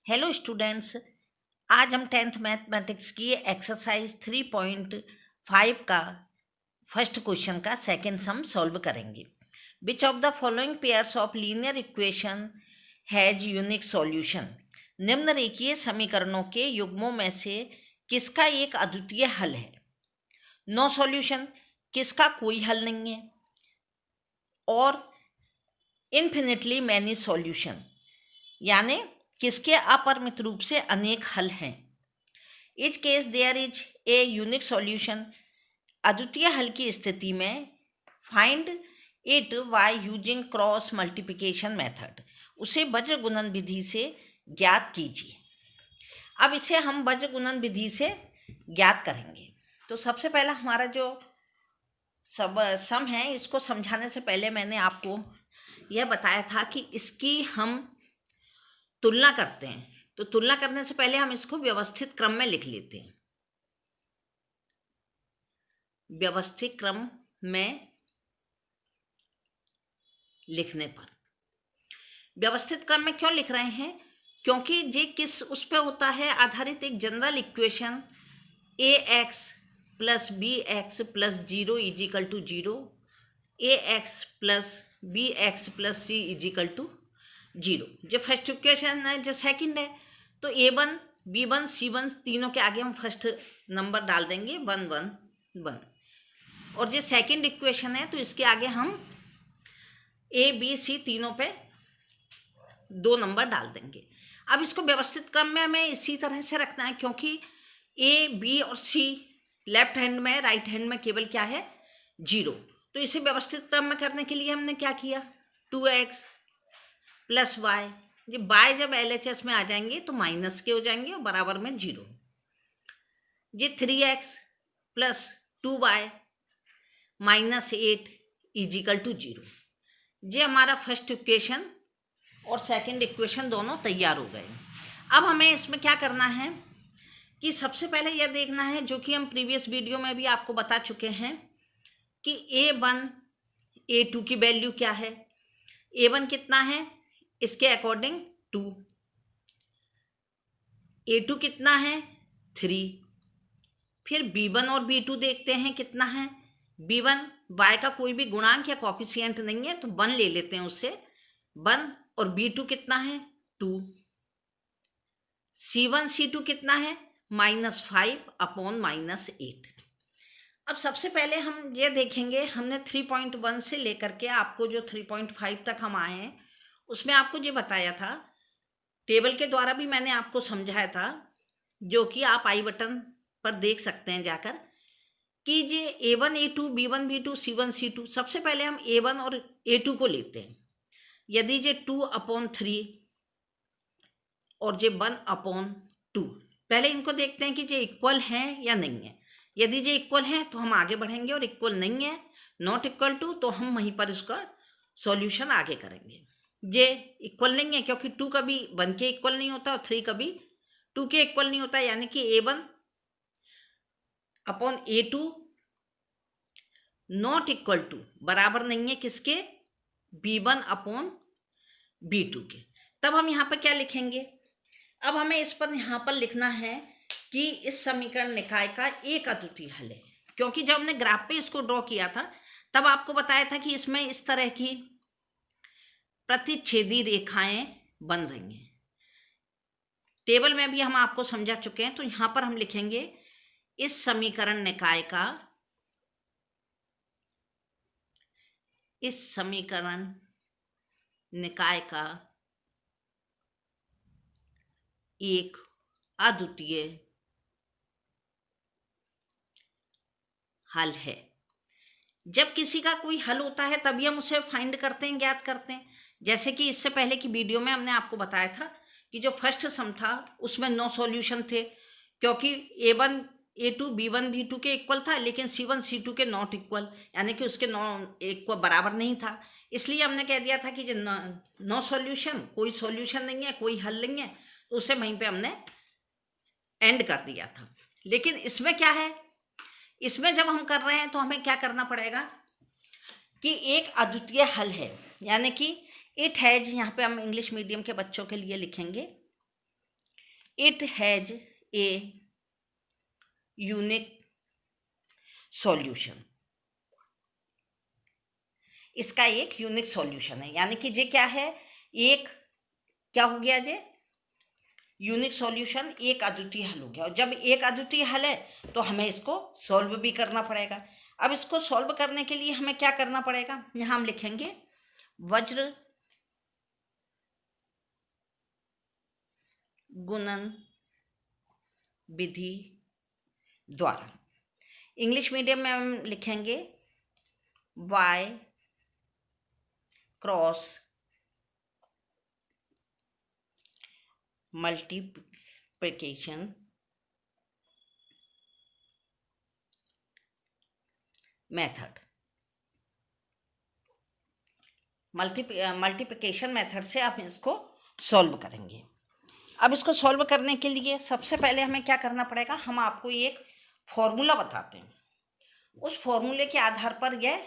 Hello students. आज हम 10th mathematics की एक्सरसाइज 3.5 का फर्स्ट क्वेश्चन का सेकंड सम सॉल्व करेंगे। Which of the following pairs of linear equation has unique solution. निम्नरेखीय समीकरणों के युग्मों में से किसका एक अद्वितीय हल है। नो सॉल्यूशन, किसका कोई हल नहीं है। और इन्फिनिटली मैनी सॉल्यूशन, यानी किसके अपरिमित रूप से अनेक हल हैं। Each case there is a unique solution, अद्वितीय हल की स्थिति में find it by using cross multiplication method, उसे वज्र गुणन विधि से ज्ञात कीजिए। अब इसे हम वज्र गुणन विधि से ज्ञात करेंगे। तो सबसे पहला हमारा जो सम है, इसको समझाने से पहले मैंने आपको यह बताया था कि इसकी हम तुलना करते हैं। तो तुलना करने से पहले हम इसको व्यवस्थित क्रम में लिख लेते हैं। व्यवस्थित क्रम में लिखने पर, व्यवस्थित क्रम में क्यों लिख रहे हैं, क्योंकि ये किस उस पे होता है आधारित, एक general equation a x plus b x plus 0 equal to 0, a x plus b x plus c equal to 0। जो फर्स्ट इक्वेशन है, जो सेकंड है, तो a1 b1 c1 तीनों के आगे हम फर्स्ट नंबर डाल देंगे 1 1 1। और जो सेकंड इक्वेशन है, तो इसके आगे हम a b c तीनों पे 2 नंबर डाल देंगे। अब इसको व्यवस्थित क्रम में हमें इसी तरह से रखना है, क्योंकि a b और c लेफ्ट हैंड में, राइट हैंड में केवल क्या है 0। तो इसे व्यवस्थित क्रम में करने के लिए हमने क्या किया, 2x प्लस वाई, ये बाय जब LHS में आ जाएंगे तो माइनस के हो जाएंगे और बराबर में 0। ये 3x plus 2y minus 8 is equal to 0। ये हमारा फर्स्ट इक्वेशन और सेकंड इक्वेशन दोनों तैयार हो गए। अब हमें इसमें क्या करना है कि सबसे पहले यह देखना है, जो कि हम प्रीवियस वीडियो में भी आपको बता चुके हैं, कि a1 a2 की वैल्यू क्या है। a1 कितना है, इसके अकॉर्डिंग 2, a2 कितना है 3। फिर b1 और b2 देखते हैं कितना है। b1 y का कोई भी गुणांक या कॉफिशिएंट नहीं है, तो 1 ले लेते हैं उससे 1। और b2 कितना है 2। c1 c2 कितना है -5 अपॉन -8। अब सबसे पहले हम ये देखेंगे, हमने 3.1 से लेकर के आपको जो 3.5 तक हम आए हैं, उसमें आपको ये बताया था, टेबल के द्वारा भी मैंने आपको समझाया था, जो कि आप आई बटन पर देख सकते हैं जाकर, कि ये a1 a2 b1 b2 c1 c2। सबसे पहले हम a1 और a2 को लेते हैं। यदि ये 2/3 और ये 1/2, पहले इनको देखते हैं कि ये इक्वल हैं या नहीं है। यदि ये इक्वल हैं तो हम आगे बढ़ेंगे, और इक्वल नहीं है, नॉट इक्वल टू, तो हम वहीं पर इसका सॉल्यूशन आगे करेंगे। ये इक्वल नहीं है, क्योंकि 2 कभी 1 के इक्वल नहीं होता और 3 कभी 2 के इक्वल नहीं होता, यानी कि a1 upon a2 not equal to, बराबर नहीं है किसके, b1 अपॉन b2 के। तब हम यहाँ पर क्या लिखेंगे, अब हमें इस पर यहाँ पर लिखना है कि इस समीकरण निकाय का एक अद्वितीय हल है। क्योंकि जब हमने ग्राफ पे इसको ड्रॉ किया था, तब आपको बताया था कि इसमें इस तरह की प्रतिच्छेदी रेखाएं बन रही हैं। टेबल में भी हम आपको समझा चुके हैं। तो यहाँ पर हम लिखेंगे इस समीकरण निकाय का एक अद्वितीय हल है। जब किसी का कोई हल होता है तभी हम उसे फाइंड करते हैं, ज्ञात करते हैं। जैसे कि इससे पहले की वीडियो में हमने आपको बताया था कि जो फर्स्ट सम था उसमें नो सॉल्यूशन थे, क्योंकि a1 a2 b1 b2 के इक्वल था, लेकिन c1 c2 के नॉट इक्वल, यानी कि उसके एक को बराबर नहीं था। इसलिए हमने कह दिया था कि जो नो सॉल्यूशन, कोई सॉल्यूशन नहीं है, कोई हल नहीं है, तो उसे वहीं पे हमने एंड कर दिया था। लेकिन इसमें क्या है, इसमें जब हम कर रहे हैं तो हमें क्या करना पड़ेगा कि एक अद्वितीय हल है, यानी कि इट हैज, यहाँ पे हम इंग्लिश मीडियम के बच्चों के लिए लिखेंगे it has a unique solution, इसका एक यूनिक सॉल्यूशन है, यानी कि जे क्या है, एक क्या हो गया जे यूनिक सॉल्यूशन, एक अद्वितीय हल हो गया। और जब एक अद्वितीय हल है तो हमें इसको सॉल्व भी करना पड़ेगा। अब इसको सॉल्व करने के लिए हमें क्या करना पड़ेगा, यहाँ हम लिखेंगे वज्र गुणन विधि द्वारा। इंग्लिश मीडियम में हम लिखेंगे y cross multiplication method. Multiplication method से आप इसको सॉल्व करेंगे। अब इसको सॉल्व करने के लिए सबसे पहले हमें क्या करना पड़ेगा, हम आपको एक फॉर्मूला बताते हैं, उस फॉर्मूले के आधार पर यह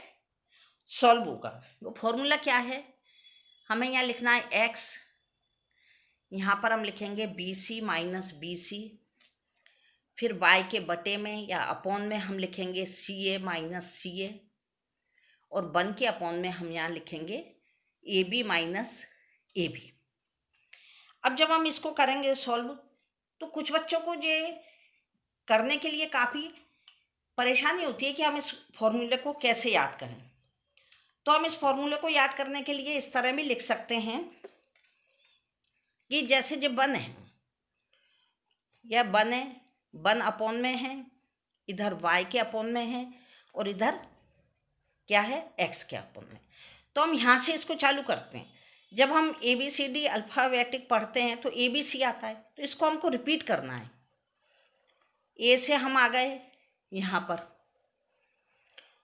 सॉल्व होगा। वो फॉर्मूला क्या है, हमें यहाँ लिखना है x, यहाँ पर हम लिखेंगे BC माइनस BC, फिर y के बटे में या अपॉन में हम लिखेंगे CA माइनस CA, और 1 के अपॉन में हम यहाँ लिखेंगे AB माइनस AB। अब जब हम इसको करेंगे सॉल्व, तो कुछ बच्चों को ये करने के लिए काफ़ी परेशानी होती है कि हम इस फॉर्मूले को कैसे याद करें। तो हम इस फॉर्मूले को याद करने के लिए इस तरह भी लिख सकते हैं कि जैसे जो 1 है, यह 1 है, 1 अपॉन में है, इधर y के अपॉन में है, और इधर क्या है, x के अपॉन में। तो हम यहाँ से इसको चालू करते हैं। जब हम ABCD अल्फ़ाबेटिक पढ़ते हैं तो ABC आता है, तो इसको हमको रिपीट करना है। A से हम आ गए यहाँ पर,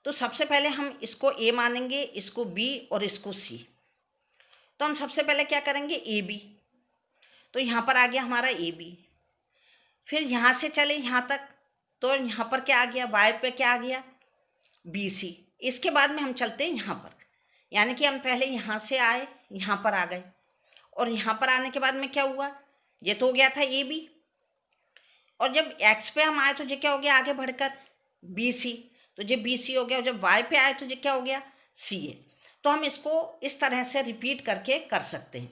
तो सबसे पहले हम इसको A मानेंगे, इसको B और इसको C। तो हम सबसे पहले क्या करेंगे, AB, तो यहाँ पर आ गया हमारा AB। फिर यहाँ से चले यहाँ तक, तो यहाँ पर क्या आ गया, Y पे क्या आ गया, BC। इसके बाद में हम चलते हैं यहाँ पर, यानी कि हम पहले यहाँ से आए, यहाँ पर आ गए, और यहाँ पर आने के बाद में क्या हुआ, ये तो हो गया था AB, और जब X पे हम आए तो ये क्या हो गया आगे बढ़कर BC, तो ये BC हो गया, और जब Y पे आए तो ये क्या हो गया CA। तो हम इसको इस तरह से रिपीट करके कर सकते हैं,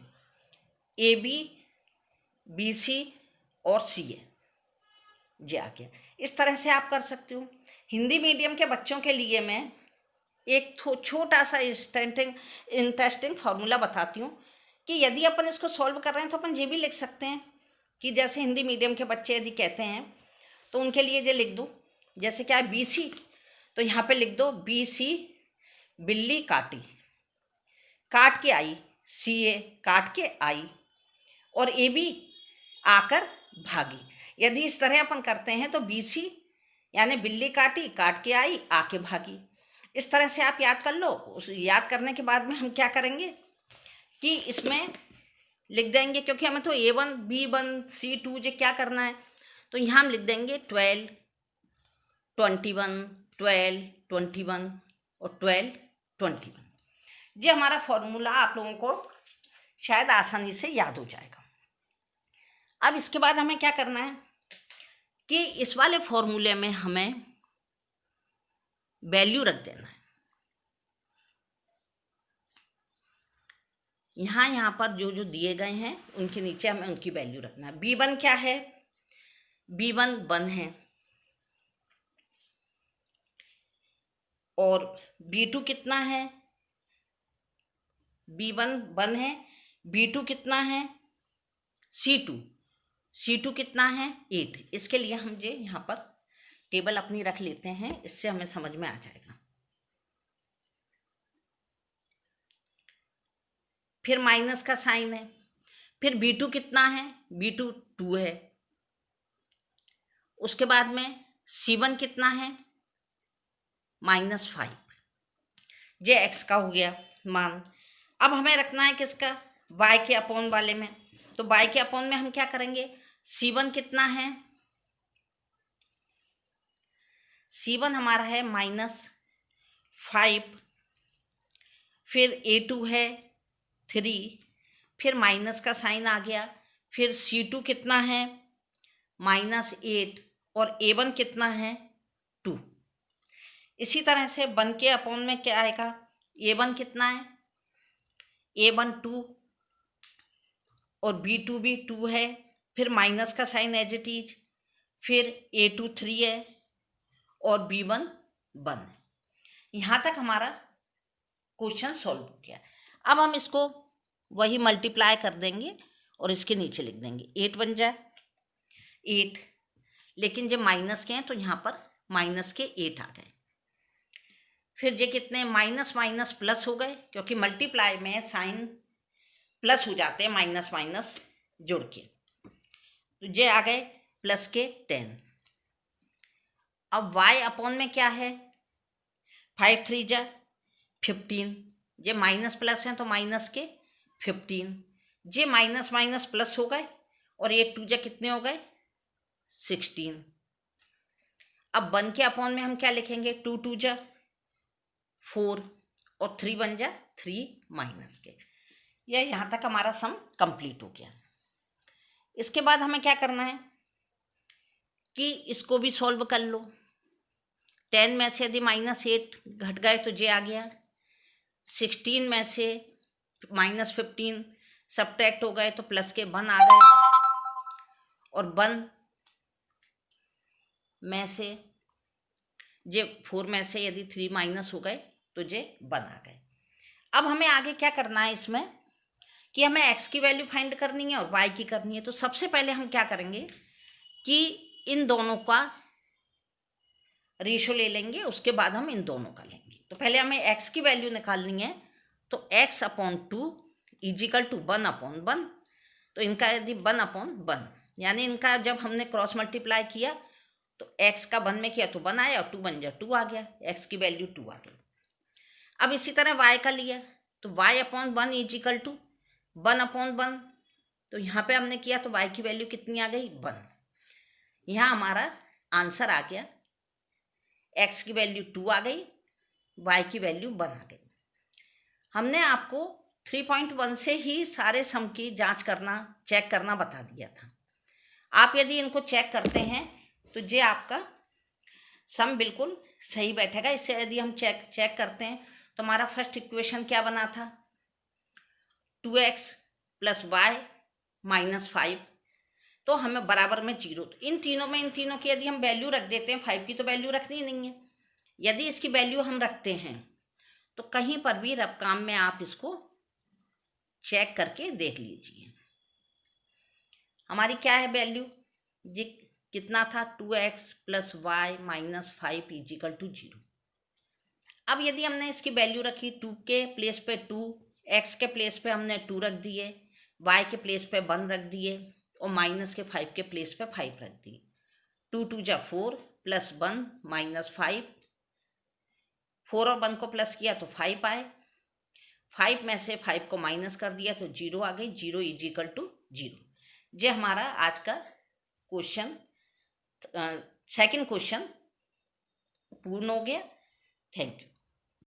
AB BC और CA, ये आ गया। इस तरह से आप कर सकते हो। हिंदी मीडियम के बच्चों के लिए मैं एक छोटा सा इंटरेस्टिंग फार्मूला बताती हूँ कि यदि अपन इसको सॉल्व कर रहे हैं तो अपन ये भी लिख सकते हैं कि जैसे हिंदी मीडियम के बच्चे यदि कहते हैं तो उनके लिए ये लिख दो, जैसे क्या है BC, तो यहाँ पे लिख दो BC बिल्ली काटी, काट के आई, CA काट के आई, और AB आकर भागी। यदि इस तरह अपन करते हैं तो BC यानी बिल्ली काटी, काट के आई, आके भागी। इस तरह से आप याद कर लो। उस याद करने के बाद में हम क्या करेंगे कि इसमें लिख देंगे, क्योंकि हमें तो A1 B1 C2 जो क्या करना है, तो यहाँ हम लिख देंगे 12 21 12 21 और 12 21। ये हमारा फॉर्मूला आप लोगों को शायद आसानी से याद हो जाएगा। अब इसके बाद हमें क्या करना है कि इस वाले फॉर्मूले में हमें वैल्यू रख देना है। यहाँ पर जो जो दिए गए हैं उनके नीचे हमें उनकी वैल्यू रखना है। B1 क्या है, B1 1 है, और B2 कितना है, B1 1 है, B2 कितना है, C2 कितना है 8। इसके लिए हम जो यहाँ पर टेबल अपनी रख लेते हैं, इससे हमें समझ में आ जाएगा। फिर माइनस का साइन है, फिर B2 कितना है, B2 2 है, उसके बाद में C1 कितना है -5, ये x का हो गया मान। अब हमें रखना है किसका, y के अपॉन वाले में। तो y के अपॉन में हम क्या करेंगे, C1 कितना है, C1 हमारा है -5, फिर A2 है 3, फिर माइनस का साइन आ गया, फिर C2 कितना है -8 और A1 कितना है 2। इसी तरह से 1 के अपॉन में क्या आएगा, A1 कितना है, A1 2 और B2 भी 2 है, फिर माइनस का साइन एज इट इज, फिर A2 3 है और B1 1 है। यहाँ तक हमारा क्वेश्चन सॉल्व हो गया। अब हम इसको वही मल्टीप्लाई कर देंगे और इसके नीचे लिख देंगे 8 बन जाए 8, लेकिन जब माइनस के हैं तो यहाँ पर माइनस के 8 आ गए। फिर ये कितने माइनस माइनस प्लस हो गए, क्योंकि मल्टीप्लाई में साइन प्लस हो जाते हैं माइनस माइनस जुड़ के, तो ये आ गए प्लस के 10। अब y अपॉन में क्या है 5 3 जा 15, ये माइनस प्लस हैं तो माइनस के 15, ये माइनस माइनस प्लस हो गए और ये 2 जा कितने हो गए 16। अब 1 के अपॉन में हम क्या लिखेंगे 2 2 जा 4 और 3 बन जा 3 माइनस के। यह यहाँ तक हमारा सम कंप्लीट हो गया। इसके बाद हमें क्या करना है कि इसको भी सॉल्व कर लो। 10 में से यदि -8 घट गए तो जे आ गया, 16 में से -15 सब्ट्रैक्ट हो गए तो प्लस के 1 आ गए, और 1 में से जे 4 में से यदि 3 माइनस हो गए तो जे 1 आ गए। अब हमें आगे क्या करना है इसमें कि हमें x की वैल्यू फाइंड करनी है और y की करनी है। तो सबसे पहले हम क्या करेंगे कि इन दोनों का रेशो ले लेंगे, उसके बाद हम इन दोनों का लेंगे। तो पहले हमें x की वैल्यू निकालनी है, तो x अपॉन 2 इजिकल टू 1/1। तो इनका यदि 1/1 यानी इनका जब हमने क्रॉस मल्टीप्लाई किया तो x का 1 में किया तो 1 आया और 2 बन जा 2 आ गया, x की वैल्यू 2 आ गई। अब इसी तरह y का लिया तो y अपॉन 1 इजिकल टू 1/1। तो यहाँ पे हमने किया तो y की वैल्यू कितनी आ गई 1। यहाँ हमारा आंसर आ गया, x की वैल्यू 2 आ गई, y की वैल्यू 1 आ गई। हमने आपको 3.1 से ही सारे सम की जांच करना चेक करना बता दिया था। आप यदि इनको चेक करते हैं तो ये आपका सम बिल्कुल सही बैठेगा। इससे यदि हम चेक करते हैं तो हमारा फर्स्ट इक्वेशन क्या बना था 2x + y - 5, तो हमें बराबर में 0। तो इन तीनों की यदि हम वैल्यू रख देते हैं, 5 की तो वैल्यू रखनी नहीं है। यदि इसकी वैल्यू हम रखते हैं तो कहीं पर भी रब काम में आप इसको चेक करके देख लीजिए। हमारी क्या है वैल्यू, ये कितना था 2x + y - 5 इजिकल टू 0। अब यदि हमने इसकी वैल्यू रखी 2 के प्लेस पे 2, x के प्लेस पे हमने 2 रख दिए, y के प्लेस पे 1 रख दिए और माइनस के 5 के प्लेस पे 5 रख दिए। 2 2 जा 4 + 1 - 5, 4 और 1 को प्लस किया तो 5 आए, 5 में से 5 को माइनस कर दिया तो 0 आ गई, 0 इजिकल टू 0। ये हमारा आज का क्वेश्चन सेकंड क्वेश्चन पूर्ण हो गया। Thank you.